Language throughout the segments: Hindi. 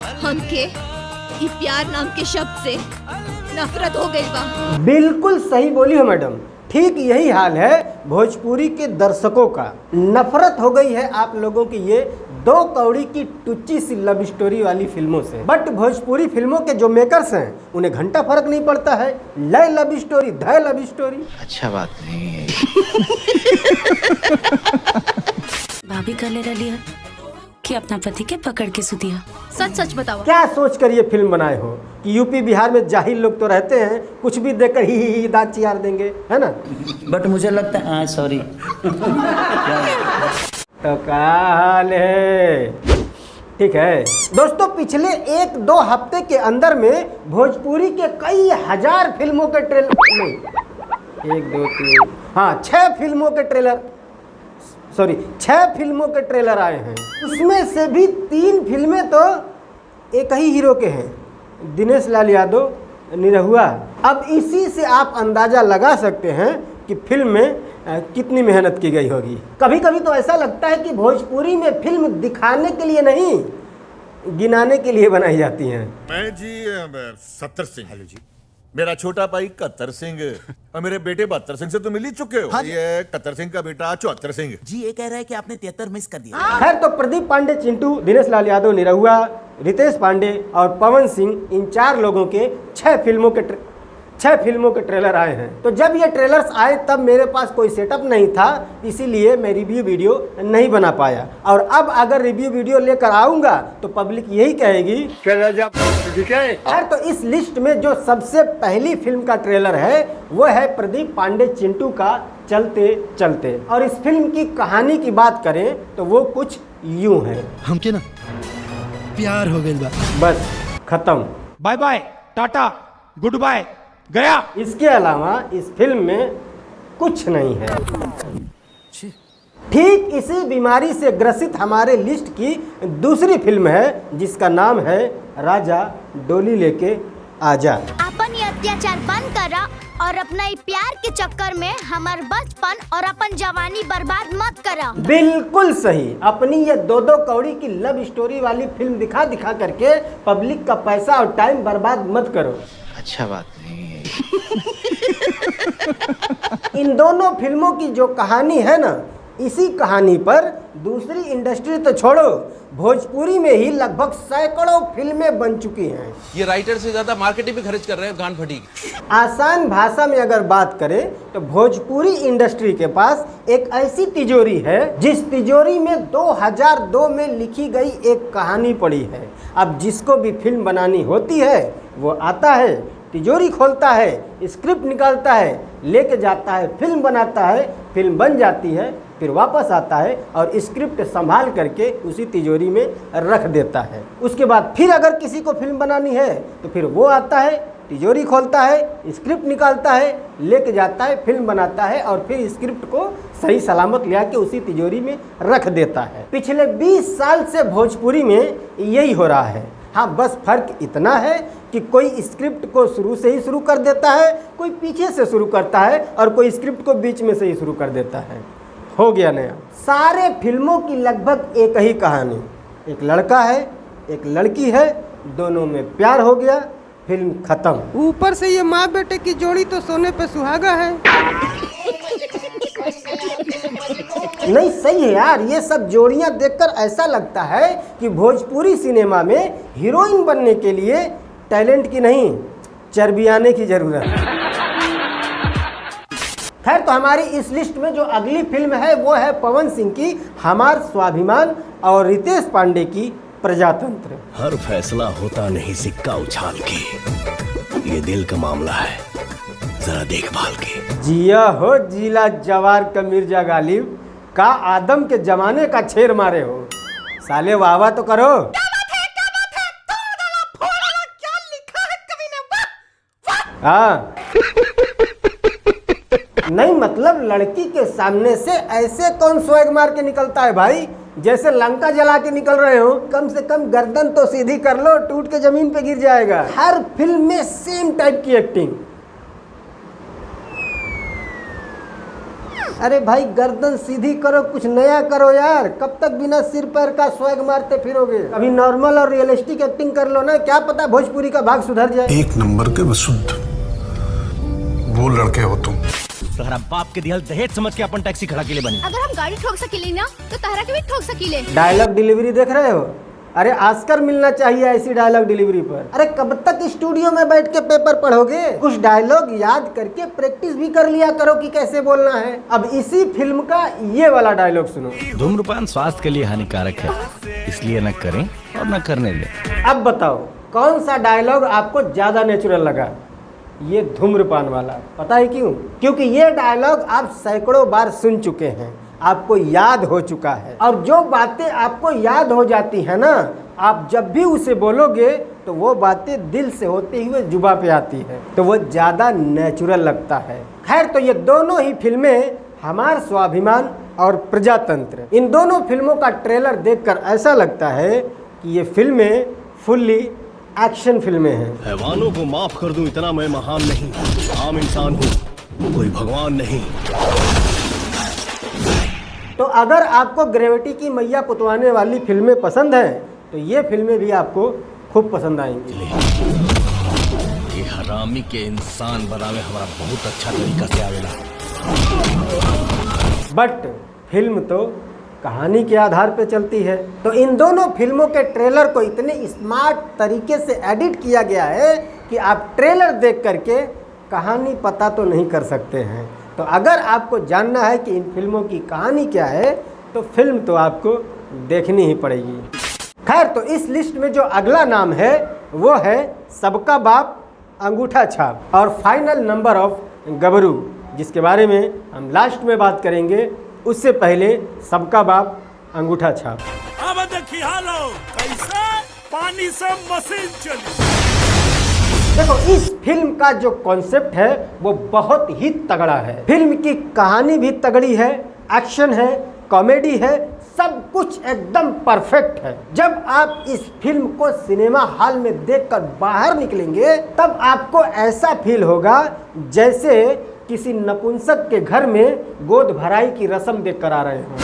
हमके ई प्यार नाम के शब्द से नफरत हो गई बा। बिल्कुल सही बोली हो मैडम, ठीक यही हाल है भोजपुरी के दर्शकों का। नफरत हो गई है आप लोगों की ये दो कौड़ी की टुच्ची सी लव स्टोरी वाली फिल्मों से। बट भोजपुरी फिल्मों के जो मेकर्स हैं उन्हें घंटा फर्क नहीं पड़ता है, लय लव स्टोरी धय लव स्टोरी। अच्छा बात नहीं है। भाभी कले रही है कि अपना पति के पकड़ के सुतिया। सच सच बताओ, क्या सोच कर ये फिल्म बनाए हो कि यूपी बिहार में जाहिल लोग तो रहते हैं, कुछ भी देखकर ही दांत चियार देंगे, है ना? बट मुझे लगता है सॉरी। तो क्या हाल है? ठीक है दोस्तों, पिछले 1-2 हफ्ते के अंदर में भोजपुरी के कई हजार फिल्मों के ट्रेलर, नहीं 1 2 3 हाँ 6 फिल्मों के ट्रेलर, सॉरी 6 फिल्मों के ट्रेलर आए हैं। उसमें से भी 3 फिल्में तो एक ही हीरो के हैं, दिनेश लाल यादव, निरहुआ। अब इसी से आप अंदाज़ा लगा सकते हैं कि फिल्म में कितनी मेहनत की गई होगी। कभी कभी तो ऐसा लगता है कि भोजपुरी में फिल्म दिखाने के लिए नहीं, गिनाने के लिए बनाई जाती हैं। मैं जी 70 सिंह। हेलो जी। मेरा छोटा भाई कत्तर सिंह और मेरे बेटे 72 सिंह से तो मिल ही चुके हो। हाँ ये कत्तर सिंह का बेटा 74 सिंह जी ये कह रहा है कि आपने 73 मिस कर दिया। खैर तो प्रदीप पांडे चिंटू, दिनेश लाल यादव निरहुआ, रितेश पांडे और पवन सिंह, इन 4 लोगों के 6 फिल्मों के ट्रेलर आए हैं। तो जब ये ट्रेलर्स आए तब मेरे पास कोई सेटअप नहीं था, इसीलिए मैं रिव्यू वीडियो नहीं बना पाया। और अब अगर रिव्यू वीडियो लेकर आऊंगा तो पब्लिक यही कहेगी खैर तो इस लिस्ट में जो सबसे पहली फिल्म का ट्रेलर है वो है प्रदीप पांडे चिंटू का चलते चलते। और इस फिल्म की कहानी की बात करें तो वो कुछ यूं है। हमके ना प्यार हो गई बा, बस खत्म, bye bye tata good bye गया। इसके अलावा इस फिल्म में कुछ नहीं है। ठीक इसी बीमारी से ग्रसित हमारे लिस्ट की दूसरी फिल्म है जिसका नाम है राजा डोली लेके आजा। अपन ये अत्याचार बंद करा और अपना ये प्यार के चक्कर में हमार बचपन और अपन जवानी बर्बाद मत करा। बिल्कुल सही, अपनी ये 2-2 कौड़ी की लव स्टोरी वाली फिल्म दिखा दिखा करके पब्लिक का पैसा और टाइम बर्बाद मत करो। अच्छा बात नहीं है। इन दोनों फिल्मों की जो कहानी है ना, इसी कहानी पर दूसरी इंडस्ट्री तो छोड़ो, भोजपुरी में ही लगभग सैकड़ों फिल्में बन चुकी हैं। ये राइटर से ज्यादा मार्केटिंग भी खर्च कर रहे हैं, गान फटी। आसान भाषा में अगर बात करें तो भोजपुरी इंडस्ट्री के पास एक ऐसी तिजोरी है जिस तिजोरी में 2002 में लिखी गई एक कहानी पड़ी है। अब जिसको भी फिल्म बनानी होती है वो आता है, तिजोरी खोलता है, स्क्रिप्ट निकालता है, लेके जाता है, फिल्म बनाता है, फिल्म बन जाती है, फिर वापस आता है और स्क्रिप्ट संभाल करके उसी तिजोरी में रख देता है। उसके बाद फिर अगर किसी को फिल्म बनानी है तो फिर वो आता है, तिजोरी खोलता है, स्क्रिप्ट निकालता है, लेके जाता है, फिल्म बनाता है और फिर स्क्रिप्ट को सही सलामत ले आके उसी तिजोरी में रख देता है। पिछले 20 साल से भोजपुरी में यही हो रहा है। हाँ बस फर्क इतना है कि कोई स्क्रिप्ट को शुरू से ही शुरू कर देता है, कोई पीछे से शुरू करता है और कोई स्क्रिप्ट को बीच में से ही शुरू कर देता है। हो गया नया। सारे फिल्मों की लगभग एक ही कहानी, एक लड़का है, एक लड़की है, दोनों में प्यार हो गया, फिल्म खत्म। ऊपर से ये माँ बेटे की जोड़ी तो सोने पे सुहागा है। नहीं सही है यार, ये सब जोड़ियां देखकर ऐसा लगता है कि भोजपुरी सिनेमा में हीरोइन बनने के लिए टैलेंट की नहीं, चर्बी आने की जरूरत है। खैर तो हमारी इस लिस्ट में जो अगली फिल्म है वो है पवन सिंह की हमार स्वाभिमान और रितेश पांडे की प्रजातंत्र। हर फैसला होता नहीं सिक्का उछाल के, ये दिल का मामला है, जरा देखभाल के। जिया हो जिला जवार का मिर्जा गालिब, का आदम के जमाने का छेर मारे हो, साले वावा तो करो। हाँ नहीं मतलब लड़की के सामने से ऐसे कौन स्वैग मार के निकलता है भाई, जैसे लंका जला के निकल रहे हो। कम से कम गर्दन तो सीधी कर लो, टूट के जमीन पे गिर जाएगा। हर फिल्म में सेम टाइप की एक्टिंग। अरे भाई गर्दन सीधी करो, कुछ नया करो यार। कब तक बिना सिर पैर का स्वैग मारते फिरोगे? अभी नॉर्मल और रियलिस्टिक एक्टिंग कर लो ना, क्या पता भोजपुरी का भाग सुधर जाए। एक नंबर के वसुद्ध वो लड़के हो तुम। तोहरा बाप के दिहल दहेज समझ के अपन टैक्सी खड़ा के लिए बनी। अगर हम गाड़ी ठोक सकीले ना तो तहरा के भी ठोक सकीले। डायलॉग डिलीवरी देख रहे हो? अरे ऑस्कर मिलना चाहिए ऐसी डायलॉग डिलीवरी पर। अरे कब तक स्टूडियो में बैठ के पेपर पढ़ोगे? कुछ डायलॉग याद करके प्रैक्टिस भी कर लिया करो कि कैसे बोलना है। अब इसी फिल्म का ये वाला डायलॉग सुनो। धूम्रपान स्वास्थ्य के लिए हानिकारक है, इसलिए न करें और न करने दें। अब बताओ कौन सा डायलॉग आपको ज्यादा नेचुरल लगा? ये धूम्रपान वाला। पता है क्यों? क्योंकि ये डायलॉग आप सैकड़ों बार सुन चुके हैं, आपको याद हो चुका है। और जो बातें आपको याद हो जाती है ना, आप जब भी उसे बोलोगे तो वो बातें दिल से होते हुए जुबा पे आती है, तो वो ज़्यादा नेचुरल लगता है। खैर, तो ये दोनों ही फिल्में हमार स्वाभिमान और प्रजातंत्र, इन दोनों फिल्मों का ट्रेलर देखकर ऐसा लगता है कि ये फिल्में फुल्ली एक्शन फिल्में हैं। हैवानों को माफ कर दूं इतना मैं महान नहीं, आम इंसान हूँ, कोई भगवान नहीं। तो अगर आपको ग्रेविटी की मैया पुतवाने वाली फिल्में पसंद हैं तो ये फिल्में भी आपको खूब पसंद आएंगी। ये हरामी के इंसान बनावे हमारा बहुत अच्छा तरीका से आवेला। बट फिल्म तो कहानी के आधार पे चलती है। तो इन दोनों फिल्मों के ट्रेलर को इतने स्मार्ट तरीके से एडिट किया गया है कि आप ट्रेलर देख करके कहानी पता तो नहीं कर सकते हैं। तो अगर आपको जानना है कि इन फिल्मों की कहानी क्या है तो फिल्म तो आपको देखनी ही पड़ेगी। खैर, तो इस लिस्ट में जो अगला नाम है वो है सबका बाप अंगूठा छाप और फाइनल नंबर ऑफ गबरू, जिसके बारे में हम लास्ट में बात करेंगे। उससे पहले सबका बाप अंगूठा छाप। अब देखिए हालो कैसे पानी से मशीन चली। देखो, इस फिल्म का जो कॉन्सेप्ट है वो बहुत ही तगड़ा है। फिल्म की कहानी भी तगड़ी है, एक्शन है, कॉमेडी है, सब कुछ एकदम परफेक्ट है। जब आप इस फिल्म को सिनेमा हॉल में देखकर बाहर निकलेंगे तब आपको ऐसा फील होगा जैसे किसी नपुंसक के घर में गोद भराई की रस्म देखकर आ रहे हो।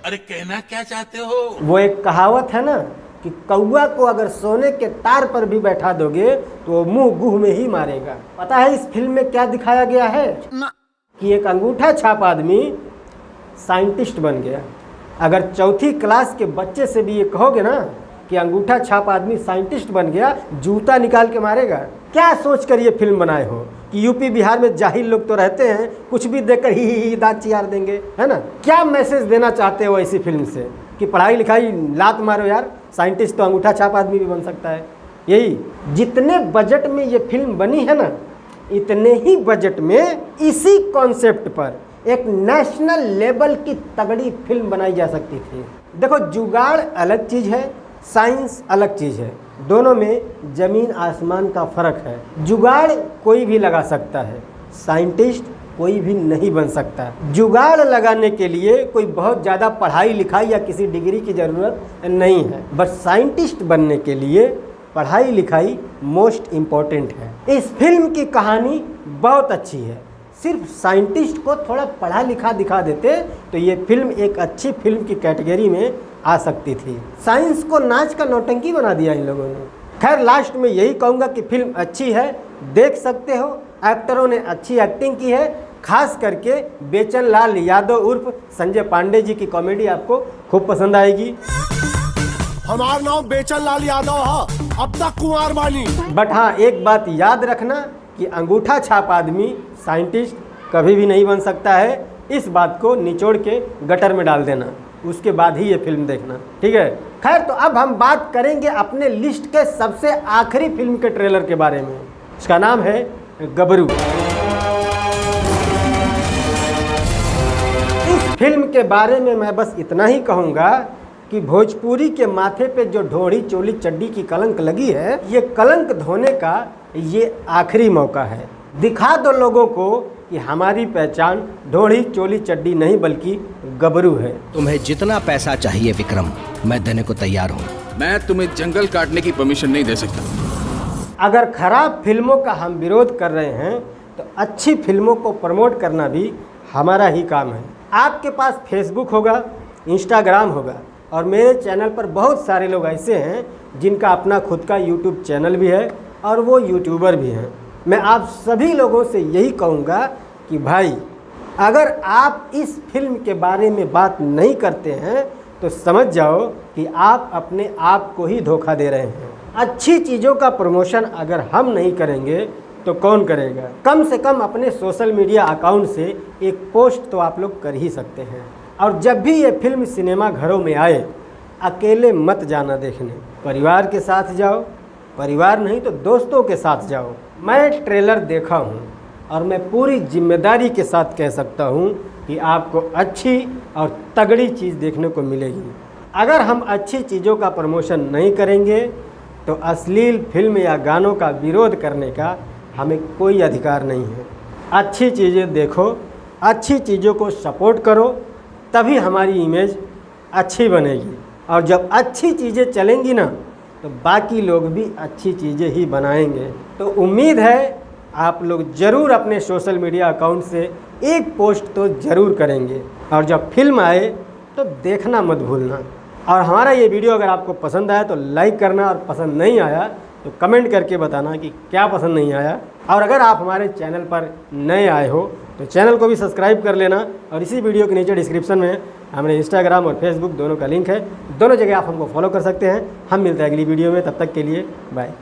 अरे कहना क्या चाहते हो? वो एक कहावत है ना कि कौआ को अगर सोने के तार पर भी बैठा दोगे तो वो मुंह गुह में ही मारेगा। पता है इस फिल्म में क्या दिखाया गया है? कि एक अंगूठा छाप आदमी साइंटिस्ट बन गया। अगर चौथी क्लास के बच्चे से भी ये कहोगे ना कि अंगूठा छाप आदमी साइंटिस्ट बन गया, जूता निकाल के मारेगा। क्या सोचकर ये फिल्म बनाए हो कि यूपी बिहार में जाहिल लोग तो रहते हैं, कुछ भी देखकर ही दांत चियार देंगे, है ना? क्या मैसेज देना चाहते हो ऐसी फिल्म से कि पढ़ाई लिखाई लात मारो यार, साइंटिस्ट तो अंगूठा छाप आदमी भी बन सकता है। यही जितने बजट में ये फिल्म बनी है ना, इतने ही बजट में इसी कॉन्सेप्ट पर एक नेशनल लेवल की तगड़ी फिल्म बनाई जा सकती थी। देखो, जुगाड़ अलग चीज़ है, साइंस अलग चीज़ है, दोनों में जमीन आसमान का फ़र्क है। जुगाड़ कोई भी लगा सकता है, साइंटिस्ट कोई भी नहीं बन सकता। जुगाड़ लगाने के लिए कोई बहुत ज़्यादा पढ़ाई लिखाई या किसी डिग्री की ज़रूरत नहीं है, बट साइंटिस्ट बनने के लिए पढ़ाई लिखाई मोस्ट इम्पॉर्टेंट है। इस फिल्म की कहानी बहुत अच्छी है, सिर्फ साइंटिस्ट को थोड़ा पढ़ा लिखा दिखा देते तो ये फिल्म एक अच्छी फिल्म की कैटेगरी में आ सकती थी। साइंस को नाच का नौटंकी बना दिया इन लोगों ने। खैर, लास्ट में यही कहूँगा कि फिल्म अच्छी है, देख सकते हो। एक्टरों ने अच्छी एक्टिंग की है, खास करके बेचन लाल यादव उर्फ संजय पांडे जी की कॉमेडी आपको खूब पसंद आएगी। हमारा नाम बेचन लाल यादव है, अब तक कुंवर बानी। बट हाँ, एक बात याद रखना कि अंगूठा छाप आदमी साइंटिस्ट कभी भी नहीं बन सकता है। इस बात को निचोड़ के गटर में डाल देना, उसके बाद ही ये फिल्म देखना, ठीक है? खैर, तो अब हम बात करेंगे अपने लिस्ट के सबसे आखिरी फिल्म के ट्रेलर के बारे में। इसका नाम है गबरू। इस फिल्म के बारे में मैं बस इतना ही कहूँगा कि भोजपुरी के माथे पे जो ढोड़ी चोली चड्डी की कलंक लगी है, ये कलंक धोने का ये आखिरी मौका है। दिखा दो लोगों को कि हमारी पहचान ढोड़ी चोली चड्डी नहीं बल्कि गबरू है। तुम्हें जितना पैसा चाहिए विक्रम, मैं देने को तैयार हूँ। मैं तुम्हें जंगल काटने की परमिशन नहीं दे सकता। अगर खराब फिल्मों का हम विरोध कर रहे हैं तो अच्छी फिल्मों को प्रमोट करना भी हमारा ही काम है। आपके पास फेसबुक होगा, इंस्टाग्राम होगा, और मेरे चैनल पर बहुत सारे लोग ऐसे हैं जिनका अपना खुद का यूट्यूब चैनल भी है और वो यूट्यूबर भी हैं। मैं आप सभी लोगों से यही कहूँगा कि भाई, अगर आप इस फिल्म के बारे में बात नहीं करते हैं तो समझ जाओ कि आप अपने आप को ही धोखा दे रहे हैं। अच्छी चीज़ों का प्रमोशन अगर हम नहीं करेंगे तो कौन करेगा? कम से कम अपने सोशल मीडिया अकाउंट से एक पोस्ट तो आप लोग कर ही सकते हैं। और जब भी ये फिल्म सिनेमा घरों में आए, अकेले मत जाना देखने, परिवार के साथ जाओ, परिवार नहीं तो दोस्तों के साथ जाओ। मैं ट्रेलर देखा हूँ और मैं पूरी जिम्मेदारी के साथ कह सकता हूँ कि आपको अच्छी और तगड़ी चीज़ देखने को मिलेगी। अगर हम अच्छी चीज़ों का प्रमोशन नहीं करेंगे तो अश्लील फिल्म या गानों का विरोध करने का हमें कोई अधिकार नहीं है। अच्छी चीज़ें देखो, अच्छी चीज़ों को सपोर्ट करो, तभी हमारी इमेज अच्छी बनेगी। और जब अच्छी चीज़ें चलेंगी ना तो बाकी लोग भी अच्छी चीज़ें ही बनाएंगे। तो उम्मीद है आप लोग ज़रूर अपने सोशल मीडिया अकाउंट से एक पोस्ट तो ज़रूर करेंगे। और जब फिल्म आए तो देखना मत भूलना। और हमारा ये वीडियो अगर आपको पसंद आया तो लाइक करना, और पसंद नहीं आया तो कमेंट करके बताना कि क्या पसंद नहीं आया। और अगर आप हमारे चैनल पर नए आए हो तो चैनल को भी सब्सक्राइब कर लेना। और इसी वीडियो के नीचे डिस्क्रिप्शन में हमारे इंस्टाग्राम और फेसबुक दोनों का लिंक है, दोनों जगह आप हमको फॉलो कर सकते हैं। हम मिलते हैं अगली वीडियो में, तब तक के लिए बाय।